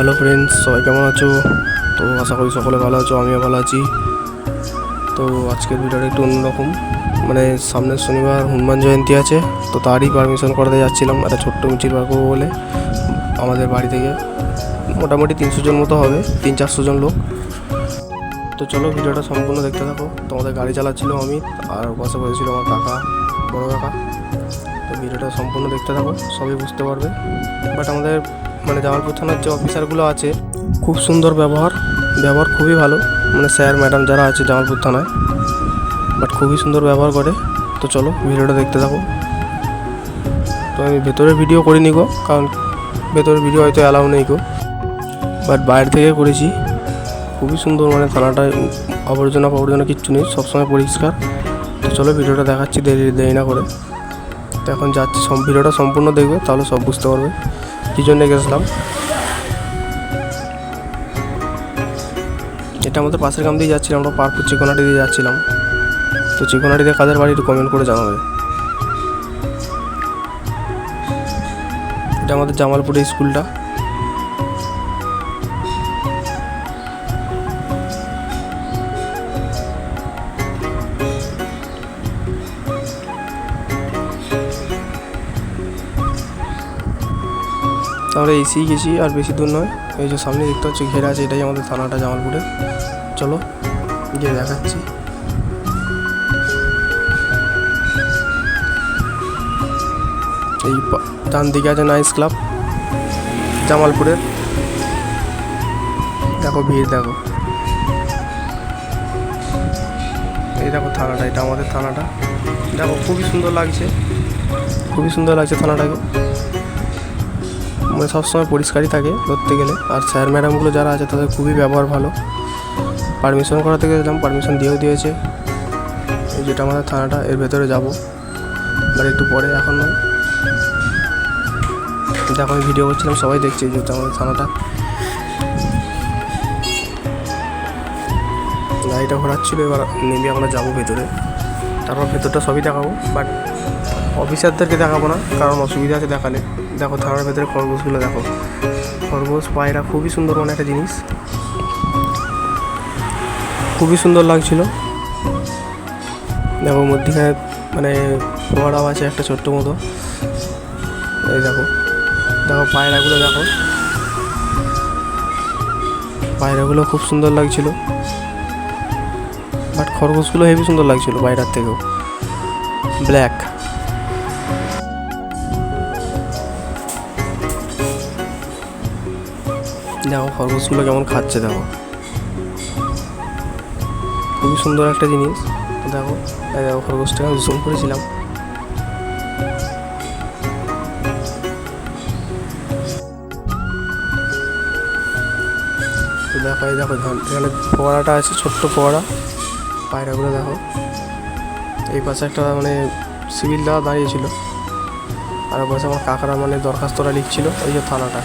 Hello friends, সবাই কেমন আছো? তো আশা করি সকলে ভালো আছো, আমিও ভালো আছি। তো আজকের ভিডিওটা একটু অন্যরকম, মানে সামনের শনিবার হনুমান জয়ন্তী আছে, তো তারই পারমিশন করতে যাচ্ছিলাম একটা ছোট্ট মিছিল বার করবো বলে। আমাদের বাড়ি থেকে মোটামুটি 300 জন মতো হবে, 300-400 জন লোক। তো চলো ভিডিওটা সম্পূর্ণ দেখতে থাকো। তোমাদের গাড়ি চালাচ্ছিল অমিত, আর পাশে বসেছিল আমার কাকা, বড় কাকা। তো ভিডিওটা সম্পূর্ণ দেখতে থাকো, সবই বুঝতে পারবে। বাট আমাদের মানে জামালপুর থানার যে অফিসারগুলো আছে, খুব সুন্দর ব্যবহার খুবই ভালো, মানে স্যার ম্যাডাম যারা আছে জামালপুর থানায়, বাট খুবই সুন্দর ব্যবহার করে। তো চলো ভিডিওটা দেখতে থাকো। তো আমি ভেতরে ভিডিও করিনি গো, কারণ ভেতরে ভিডিও হয়তো অ্যালাউ নেই গো, বাট বাইরে থেকে করেছি। খুবই সুন্দর, মানে থানাটায় আবর্জনা কিচ্ছু নেই, সবসময় পরিষ্কার। তো চলো ভিডিওটা দেখাচ্ছি দেরি না করে। তো এখন যাচ্ছি, ভিডিওটা সম্পূর্ণ দেখবে, তাহলে সব বুঝতে পারবে কী জন্য গেছিলাম। এটা আমাদের পাশের গ্রাম দিয়ে যাচ্ছিলাম, আমরা পারপুর চিকনাটি দিয়ে যাচ্ছিলাম। তো চিকনাটি দিয়ে কাদের বাড়ি একটু কমেন্ট করে জানাবে। এটা আমাদের জামালপুরের স্কুলটা। আমরা এসেই গেছি, আর বেশি দূর নয়। এই যে সামনে দেখতে হচ্ছে ঘেরা আছে, এটাই আমাদের থানাটা জামালপুরে। চলো গিয়ে দেখাচ্ছি। এই ডান দিকে আছে নাইস ক্লাব জামালপুরের। দেখো ভিড়, দেখো এই দেখো থানাটা, এটা আমাদের থানাটা। দেখো খুবই সুন্দর লাগছে থানাটাকে, মানে সবসময় পরিষ্কারই থাকে ধরতে গেলে। আর স্যার ম্যাডামগুলো যারা আছে তাদের খুবই ব্যবহার ভালো। পারমিশন করাতে গেছিলাম, পারমিশন দিয়েছে। এই যেটা আমাদের থানাটা, এর ভেতরে যাবো মানে একটু পরে, এখন নয়। দেখো আমি ভিডিও করছিলাম, সবাই দেখছে যেহেতু আমাদের থানাটা। গাড়িটা ঘোরাচ্ছিল, এবার নেমে আমরা যাবো ভেতরে, তারপর ভেতরটা সবই দেখাবো। বাট অফিসারদেরকে দেখাবো না, কারণ অসুবিধা আছে দেখালে। দেখো থানার ভেতরে খরগোশগুলো দেখো, খরগোশ পায়রা খুবই সুন্দর, মানে একটা জিনিস খুবই সুন্দর লাগছিল। দেখো মধ্যখানে মানে ফোয়ারাও আছে একটা ছোট্ট মতো। এই দেখো পায়রাগুলো খুব সুন্দর লাগছিল। বাট খরগোশগুলো হেবি সুন্দর লাগছিল বাইরের থেকেও, ব্ল্যাক। দেখো খরগোশগুলো কেমন খাচ্ছে, দেখো খুবই সুন্দর একটা জিনিস। দেখো খরগোশটাকে আমি জুম করেছিলাম। তো দেখো এখানে ফোয়ারাটা আছে, ছোট্ট ফোয়ারা। পায়রাগুলো দেখো, এই পাশে একটা মানে সিভিল দাঁড়িয়েছিল, আর পাশে আমার কাকারা মানে দরখাস্তটা লিখছিল। এই যে থানাটা।